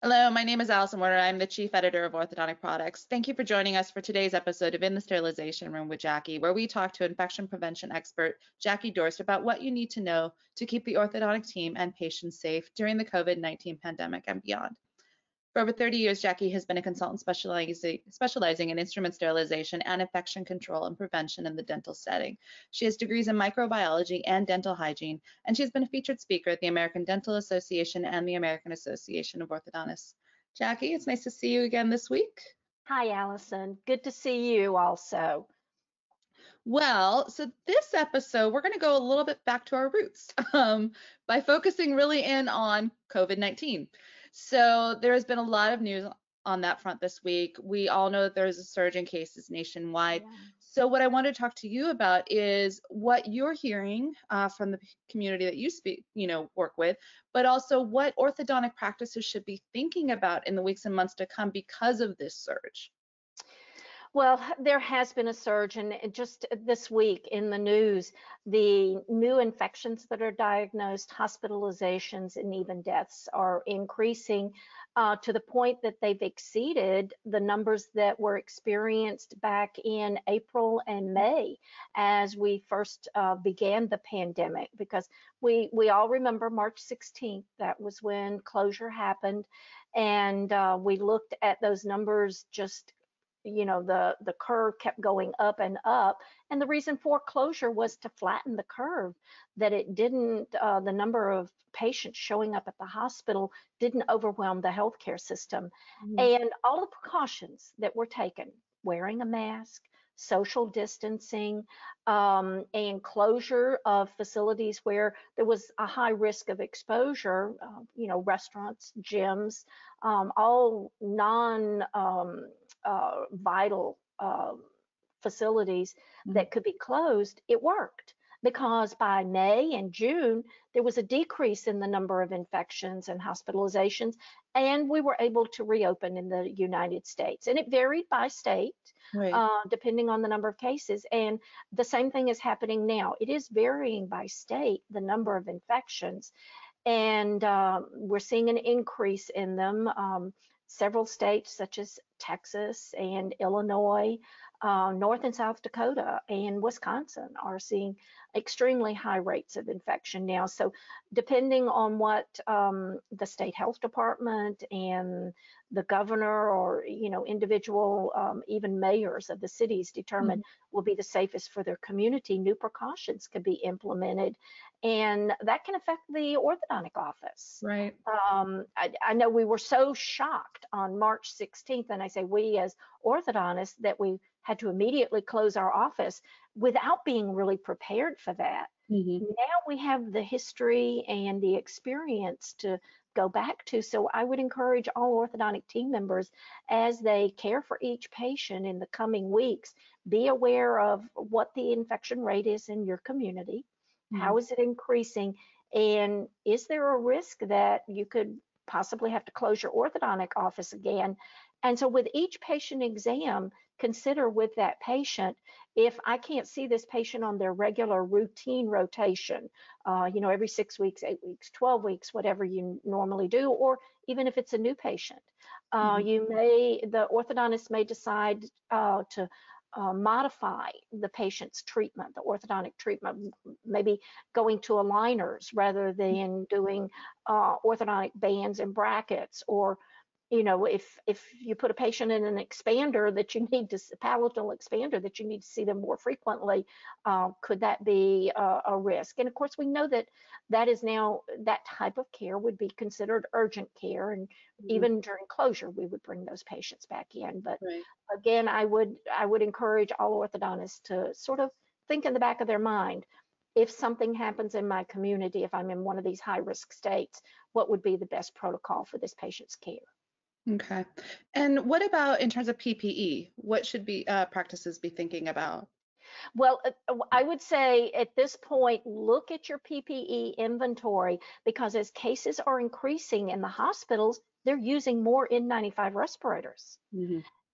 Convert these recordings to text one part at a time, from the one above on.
Hello, my name is Allison Warner. I'm the Chief Editor of Orthodontic Products. Thank you for joining us for today's episode of In the Sterilization Room with Jackie, where we talk to infection prevention expert Jackie Dorst about what you need to know to keep the orthodontic team and patients safe during the COVID-19 pandemic and beyond. For over 30 years, Jackie has been a consultant specializing in instrument sterilization and infection control and prevention in the dental setting. She has degrees in microbiology and dental hygiene, and she has been a featured speaker at the American Dental Association and the American Association of Orthodontists. Jackie, it's nice to see you again this week. Hi, Allison. Good to see you also. Well, so this episode, we're going to go a little bit back to our roots by focusing really in on COVID-19. So there has been a lot of news on that front this week. We all know that there's a surge in cases nationwide. Yeah. So what I want to talk to you about is what you're hearing from the community that you work with, but also what orthodontic practices should be thinking about in the weeks and months to come because of this surge. Well, there has been a surge, and just this week in the news, the new infections that are diagnosed, hospitalizations, and even deaths are increasing to the point that they've exceeded the numbers that were experienced back in April and May as we first began the pandemic. Because we all remember March 16th, that was when closure happened, and we looked at those numbers just the curve kept going up and up, and the reason for closure was to flatten the curve, that it didn't the number of patients showing up at the hospital didn't overwhelm the healthcare system. And all the precautions that were taken, wearing a mask, social distancing, and closure of facilities where there was a high risk of exposure, restaurants, gyms, all non vital facilities that could be closed, it worked, because by May and June, there was a decrease in the number of infections and hospitalizations, and we were able to reopen in the United States. And it varied by state, Right. depending on the number of cases. And the same thing is happening now. It is varying by state, the number of infections, and we're seeing an increase in them. Several states such as Texas and Illinois, North and South Dakota and Wisconsin are seeing extremely high rates of infection now. So depending on what the state health department and the governor or individual even mayors of the cities determine will be the safest for their community, new precautions could be implemented, and that can affect the orthodontic office. Right. I know we were so shocked on March 16th, and I say we as orthodontists, that we had to immediately close our office without being really prepared for that. Now we have the history and the experience to go back to. So I would encourage all orthodontic team members, as they care for each patient in the coming weeks, be aware of what the infection rate is in your community. How is it increasing? And is there a risk that you could possibly have to close your orthodontic office again? And so with each patient exam, consider with that patient, if I can't see this patient on their regular routine rotation, every 6 weeks, 8 weeks, 12 weeks, whatever you normally do, or even if it's a new patient, the orthodontist may decide to modify the patient's treatment, the orthodontic treatment, maybe going to aligners rather than doing orthodontic bands and brackets, or if you put a patient in an expander that you need to palatal expander that you need to see them more frequently, could that be a risk? And of course, we know that is now, that type of care would be considered urgent care, and even during closure we would bring those patients back in. But Right. again, I would encourage all orthodontists to sort of think in the back of their mind, if something happens in my community, if I'm in one of these high risk states, what would be the best protocol for this patient's care? Okay. And what about in terms of PPE? What should be practices be thinking about? Well, I would say at this point, look at your PPE inventory, because as cases are increasing in the hospitals, they're using more N95 respirators.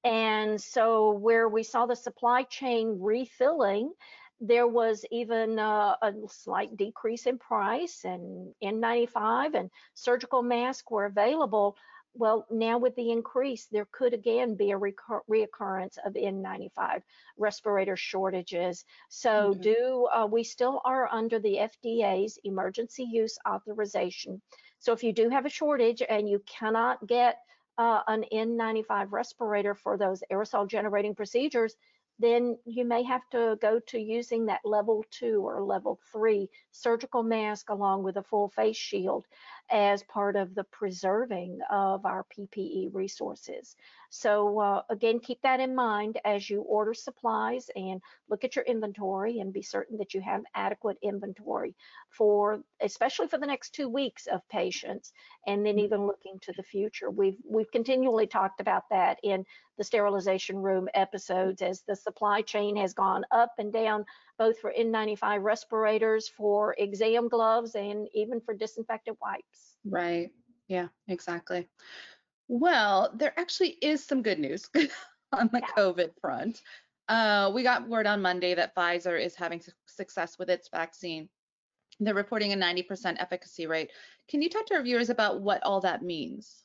And so where we saw the supply chain refilling, there was even a slight decrease in price, and N95 and surgical masks were available. Well, now with the increase, there could again be a reoccurrence of N95 respirator shortages. So Okay. we still are under the FDA's emergency use authorization. So if you do have a shortage and you cannot get an N95 respirator for those aerosol generating procedures, then you may have to go to using that level 2 or level 3 surgical mask along with a full face shield as part of the preserving of our PPE resources. So again, keep that in mind as you order supplies and look at your inventory and be certain that you have adequate inventory for, especially for the next 2 weeks of patients, and then even looking to the future. We've continually talked about that in the sterilization room episodes as the supply chain has gone up and down, both for N95 respirators, for exam gloves, and even for disinfectant wipes. Right. Yeah, exactly. Well, there actually is some good news on the Yeah. COVID front. We got word on Monday that Pfizer is having success with its vaccine. They're reporting a 90% efficacy rate. Can you talk to our viewers about what all that means?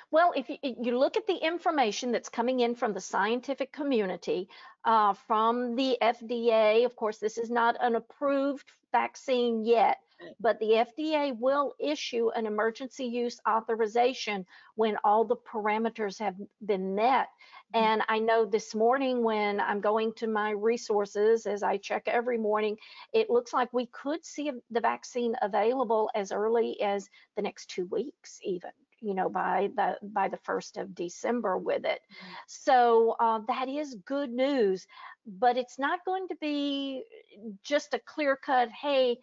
Well, if you look at the information that's coming in from the scientific community, from the FDA, of course, this is not an approved vaccine yet, but the FDA will issue an emergency use authorization when all the parameters have been met. And I know this morning when I'm going to my resources, as I check every morning, it looks like we could see the vaccine available as early as the next 2 weeks, even, you know, by the 1st of December with it. So that is good news, but it's not going to be just a clear cut, hey,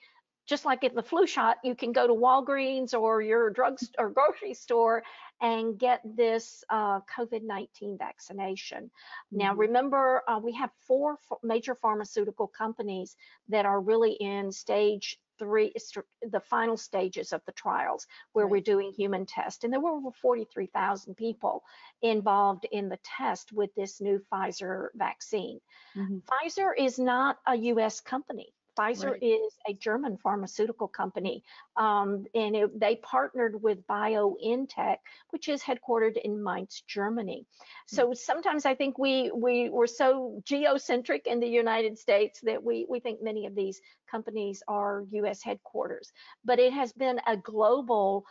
just like in the flu shot, you can go to Walgreens or your drug or grocery store and get this COVID-19 vaccination. Now, remember, we have 4 major pharmaceutical companies that are really in stage 3, the final stages of the trials, where we're doing human tests. And there were over 43,000 people involved in the test with this new Pfizer vaccine. Pfizer is not a US company. Pfizer Right. is a German pharmaceutical company, and they partnered with BioNTech, which is headquartered in Mainz, Germany. So sometimes I think we're so geocentric in the United States that we think many of these companies are US headquarters, but it has been a global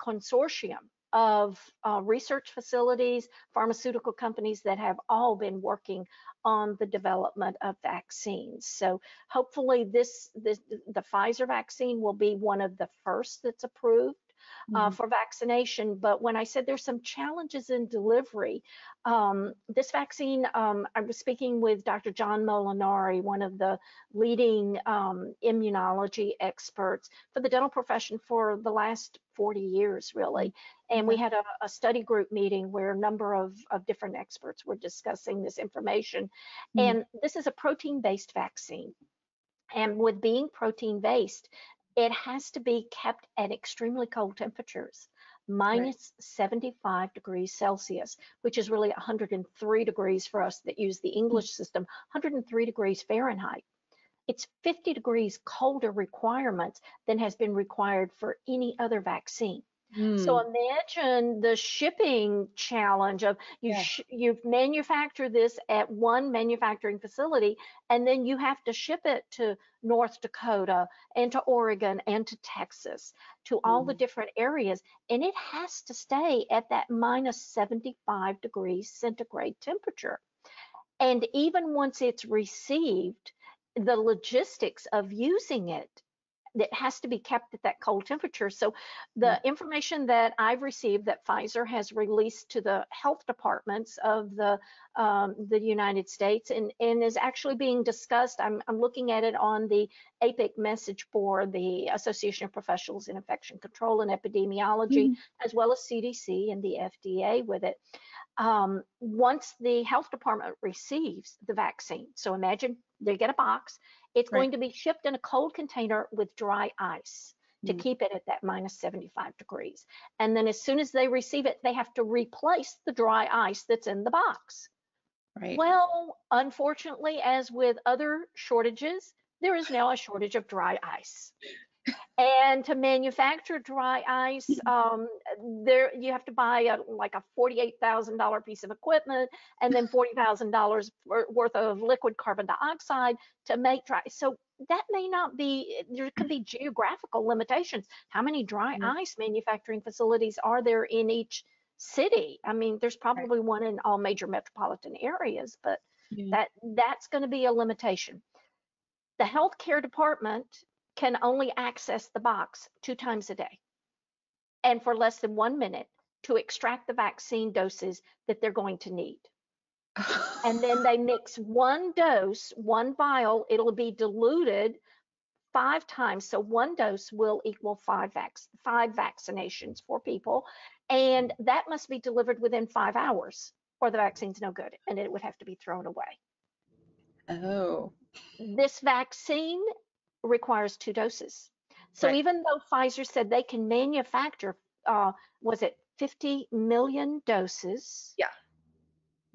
consortium of research facilities, pharmaceutical companies that have all been working on the development of vaccines. So hopefully the Pfizer vaccine will be one of the first that's approved for vaccination. But when I said there's some challenges in delivery, this vaccine, I was speaking with Dr. John Molinari, one of the leading immunology experts for the dental profession for the last 40 years, really. And we had a study group meeting where a number of different experts were discussing this information. And this is a protein-based vaccine. And with being protein-based, it has to be kept at extremely cold temperatures, minus 75 degrees Celsius, which is really 103 degrees for us that use the English system, 103 degrees Fahrenheit. It's 50 degrees colder requirements than has been required for any other vaccine. So imagine the shipping challenge of you manufacture this at one manufacturing facility, and then you have to ship it to North Dakota and to Oregon and to Texas, to all the different areas, and it has to stay at that minus 75 degrees centigrade temperature. And even once it's received, the logistics of using it, that has to be kept at that cold temperature. So the information that I've received that Pfizer has released to the health departments of the United States and is actually being discussed. I'm looking at it on the APIC message board, the Association of Professionals in Infection Control and Epidemiology, as well as CDC and the FDA with it. Once the health department receives the vaccine, so imagine they get a box, it's going to be shipped in a cold container with dry ice to keep it at that minus 75 degrees. And then as soon as they receive it, they have to replace the dry ice that's in the box. Well, unfortunately, as with other shortages, there is now a shortage of dry ice. And to manufacture dry ice, there you have to buy like a $48,000 piece of equipment, and then $40,000 worth of liquid carbon dioxide to make dry. So that may not be. There could be geographical limitations. How many dry Yeah. ice manufacturing facilities are there in each city? I mean, there's Right. probably one in all major metropolitan areas, but Yeah. that's going to be a limitation. The healthcare department can only access the box 2 times a day and for less than 1 minute to extract the vaccine doses that they're going to need. And then they mix one dose, one vial, it'll be diluted 5 times. So one dose will equal five vaccinations for people. And that must be delivered within 5 hours or the vaccine's no good and it would have to be thrown away. Oh, This vaccine requires 2 doses. So right. even though Pfizer said they can manufacture, was it 50 million doses Yeah.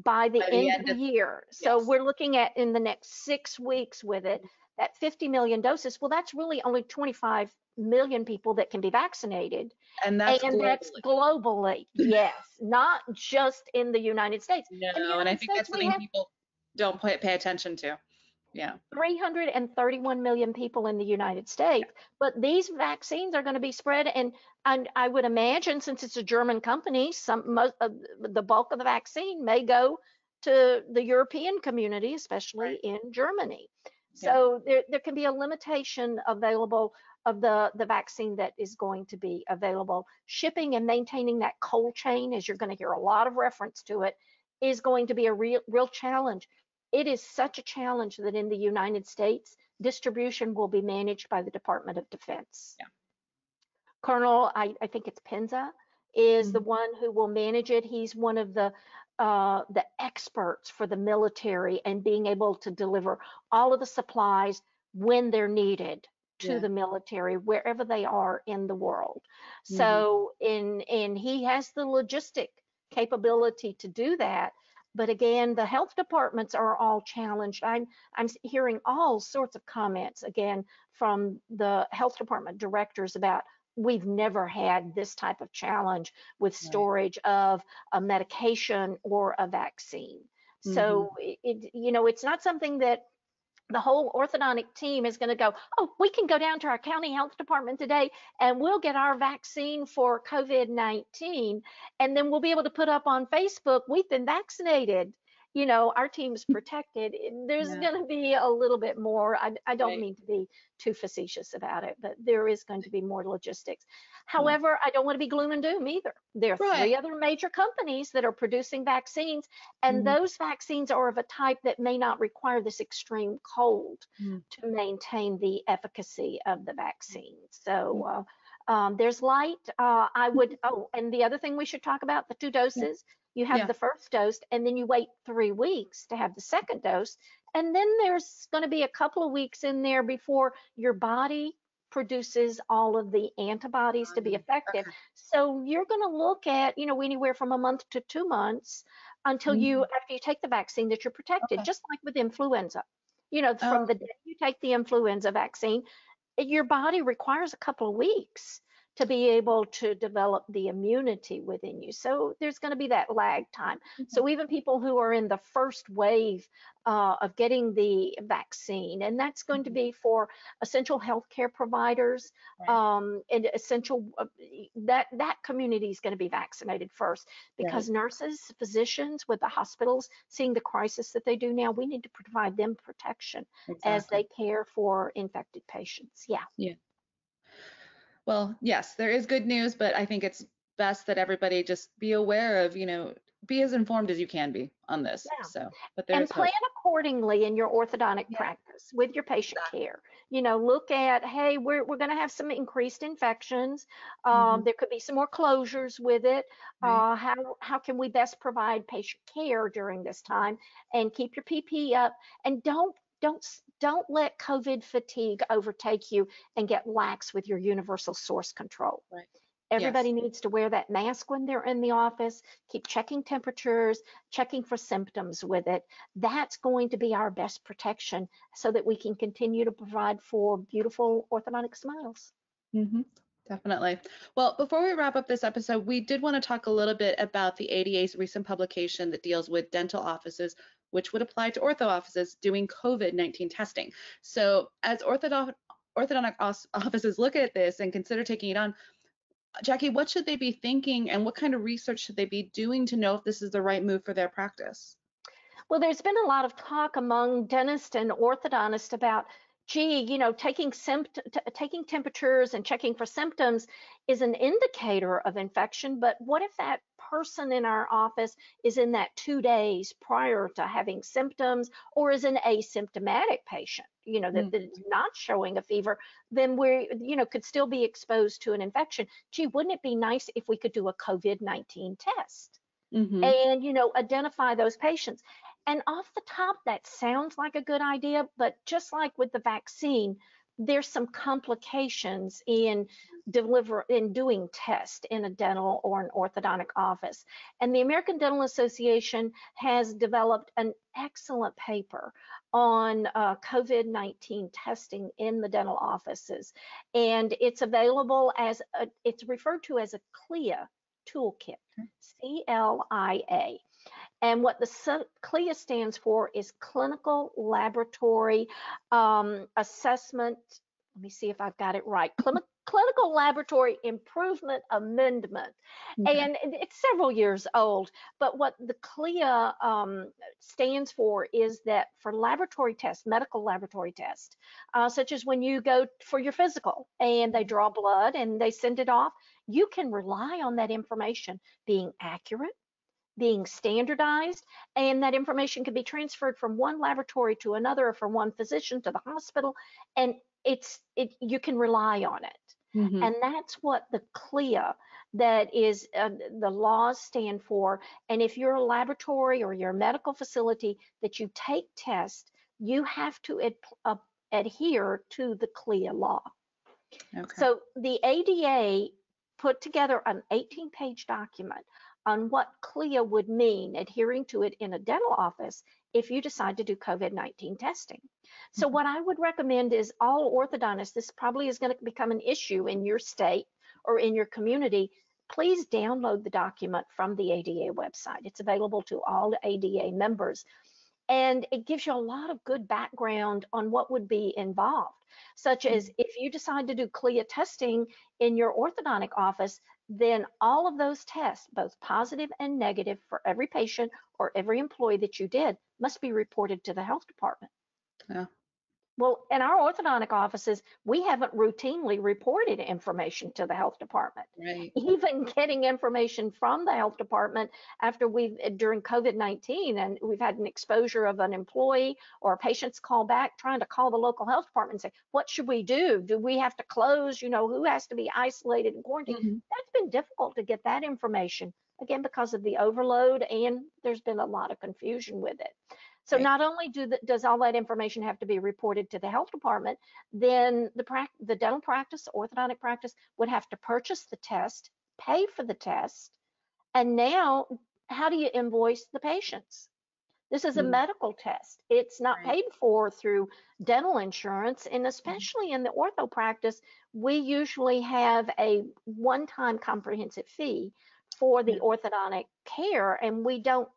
by the By the end of end the of, year? So yes. we're looking at in the next 6 weeks with it, that 50 million doses. Well, that's really only 25 million people that can be vaccinated. And that's And that's globally. globally, yes, not just in the United States. In the No, and I United think States, that's we something have people don't pay attention to. Yeah. 331 million people in the United States, but these vaccines are going to be spread. And I would imagine, since it's a German company, the bulk of the vaccine may go to the European community, especially Right. in Germany. Yeah. So there can be a limitation available of the vaccine that is going to be available. Shipping and maintaining that cold chain, as you're going to hear a lot of reference to it, is going to be a real challenge. It is such a challenge that in the United States, distribution will be managed by the Department of Defense. Yeah. Colonel, I think it's Penza, is the Mhm. one who will manage it. He's one of the experts for the military and being able to deliver all of the supplies when they're needed to Yeah. the military wherever they are in the world. Hmm. So in he has the logistic capability to do that. But again, the health departments are all challenged. I'm hearing all sorts of comments again from the health department directors about we've never had this type of challenge with Right. storage of a medication or a vaccine. Hmm. So it's not something that the whole orthodontic team is going to go, oh, we can go down to our county health department today and we'll get our vaccine for COVID-19. And then we'll be able to put up on Facebook, we've been vaccinated. Our team's protected. There's Yeah. going to be a little bit more. I don't Right. mean to be too facetious about it, but there is going to be more logistics. Yeah. However, I don't want to be gloom and doom either. There are Right. 3 other major companies that are producing vaccines, and Mhm. those vaccines are of a type that may not require this extreme cold Mhm. to maintain the efficacy of the vaccine. Yeah. So there's light. And the other thing we should talk about, the 2 doses. You have Yeah. the first dose, and then you wait 3 weeks to have the second dose. And then there's going to be a couple of weeks in there before your body produces all of the antibodies to be effective. Okay. So you're going to look at, anywhere from a month to 2 months until Mhm. after you take the vaccine, that you're protected, Okay. just like with influenza. Oh, From the day you take the influenza vaccine, your body requires a couple of weeks to be able to develop the immunity within you. So there's going to be that lag time. okay. So even people who are in the first wave of getting the vaccine, and that's going to Mhm. be for essential healthcare providers, Right. and essential that community is going to be vaccinated first, Right. because nurses, physicians with the hospitals, seeing the crisis that they do now, we need to provide them protection as Exactly. they care for infected patients. Yeah. Yeah. Well, yes, there is good news, but I think it's best that everybody just be aware of, be as informed as you can be on this. Yeah. So, but there And is plan hope. accordingly in your orthodontic Yeah, practice with your patient exactly. care. Look at, hey, we're going to have some increased infections. Hmm. There could be some more closures with it. Right. How can we best provide patient care during this time, and keep your PP up, and don't let COVID fatigue overtake you and get lax with your universal source control. Right. Yes. Everybody needs to wear that mask when they're in the office, keep checking temperatures, checking for symptoms with it. That's going to be our best protection so that we can continue to provide for beautiful orthodontic smiles. Hmm. Definitely. Well, before we wrap up this episode, we did want to talk a little bit about the ADA's recent publication that deals with dental offices, which would apply to ortho offices doing COVID-19 testing. So, as offices look at this and consider taking it on, Jackie, what should they be thinking and what kind of research should they be doing to know if this is the right move for their practice? Well, there's been a lot of talk among dentists and orthodontists about, gee, taking temperatures and checking for symptoms is an indicator of infection, but what if that person in our office is in that 2 days prior to having symptoms, or is an asymptomatic patient, that is not showing a fever, then we, could still be exposed to an infection. Gee, wouldn't it be nice if we could do a COVID-19 test? Mm-hmm. And identify those patients. And off the top, that sounds like a good idea, but just like with the vaccine, there's some complications in doing tests in a dental or an orthodontic office. And the American Dental Association has developed an excellent paper on COVID-19 testing in the dental offices, and it's available it's referred to as a CLIA toolkit, CLIA. And what the CLIA stands for is Clinical Laboratory Assessment. Let me see if I've got it right. Clinical Laboratory Improvement Amendment. Okay. And it's several years old. But what the CLIA stands for is that for laboratory tests, medical laboratory tests, such as when you go for your physical and they draw blood and they send it off, you can rely on that information being accurate, being standardized, and that information can be transferred from one laboratory to another, or from one physician to the hospital, and you can rely on it. Mm-hmm. And that's what the CLIA, that is the laws stand for. And if you're a laboratory or you're a medical facility that you take tests, you have to adhere to the CLIA law. Okay. So the ADA put together an 18-page document on what CLIA would mean, adhering to it in a dental office if you decide to do COVID-19 testing. So what I would recommend is all orthodontists, this probably is going to become an issue in your state or in your community, please download the document from the ADA website. It's available to all ADA members. And it gives you a lot of good background on what would be involved, such as if you decide to do CLIA testing in your orthodontic office, then all of those tests, both positive and negative for every patient or every employee that you did, must be reported to the health department. Yeah. Well, in our orthodontic offices, we haven't routinely reported information to the health department. Right. Even getting information from the health department during COVID-19, and we've had an exposure of an employee or a patient's call back, trying to call the local health department and say, what should we do? Do we have to close? Who has to be isolated and quarantined? Mm-hmm. That's been difficult to get that information, again, because of the overload, and there's been a lot of confusion with it. So Right. not only does all that information have to be reported to the health department, then the dental practice, orthodontic practice, would have to purchase the test, pay for the test, and now how do you invoice the patients? This is a medical test. It's not Right. paid for through dental insurance, and especially in the ortho practice, we usually have a one-time comprehensive fee for the orthodontic care, and we don't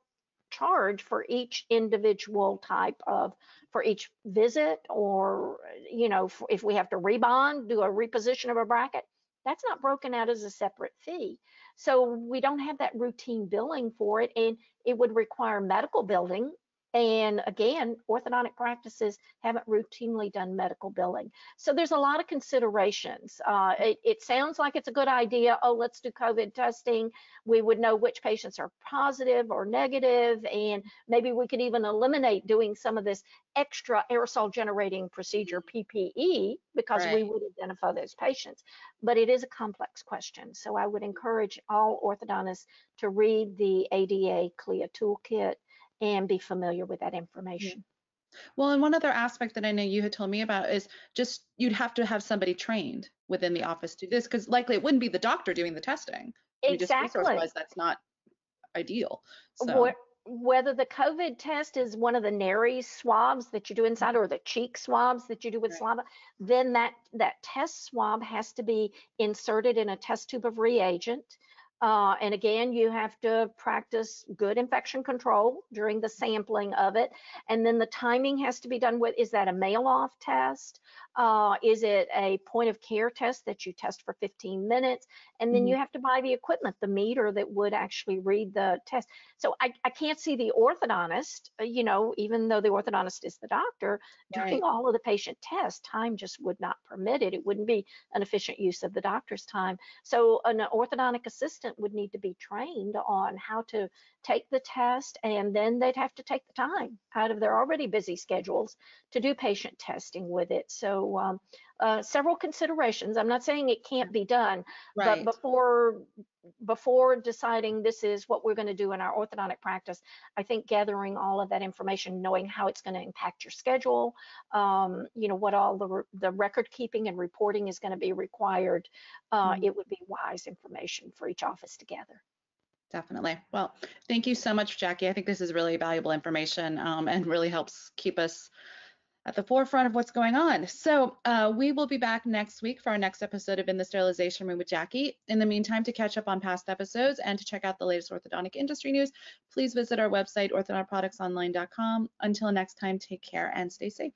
charge for each individual for each visit, or if we have to rebond, do a reposition of a bracket, that's not broken out as a separate fee. So we don't have that routine billing for it, and it would require medical billing. And again, orthodontic practices haven't routinely done medical billing. So there's a lot of considerations. It sounds like it's a good idea. Oh, let's do COVID testing. We would know which patients are positive or negative, and maybe we could even eliminate doing some of this extra aerosol generating procedure, PPE, because we would identify those patients. But it is a complex question. So I would encourage all orthodontists to read the ADA CLIA toolkit and be familiar with that information. Well, and one other aspect that I know you had told me about is just you'd have to have somebody trained within the office to do this, because likely it wouldn't be the doctor doing the testing. I mean, just Exactly. resource-wise, that's not ideal. So whether the COVID test is one of the nary swabs that you do inside or the cheek swabs that you do with Right. saliva, then that test swab has to be inserted in a test tube of reagent. And again, you have to practice good infection control during the sampling of it. And then the timing has to be done with, is that a mail-off test? Is it a point of care test that you test for 15 minutes? And then Mhm. you have to buy the equipment, the meter that would actually read the test. So I can't see the orthodontist, even though the orthodontist is the doctor, doing Right. all of the patient tests. Time just would not permit it. It wouldn't be an efficient use of the doctor's time. So an orthodontic assistant would need to be trained on how to take the test, and then they'd have to take the time out of their already busy schedules to do patient testing with it. So several considerations. I'm not saying it can't be done, but Right. before deciding this is what we're going to do in our orthodontic practice, I think gathering all of that information, knowing how it's going to impact your schedule, what all the record keeping and reporting is going to be required, Mhm. it would be wise information for each office to gather. Definitely. Well, thank you so much, Jackie. I think this is really valuable information and really helps keep us at the forefront of what's going on. So we will be back next week for our next episode of In the Sterilization Room with Jackie. In the meantime, to catch up on past episodes and to check out the latest orthodontic industry news, please visit our website, orthodontproductsonline.com. Until next time, take care and stay safe.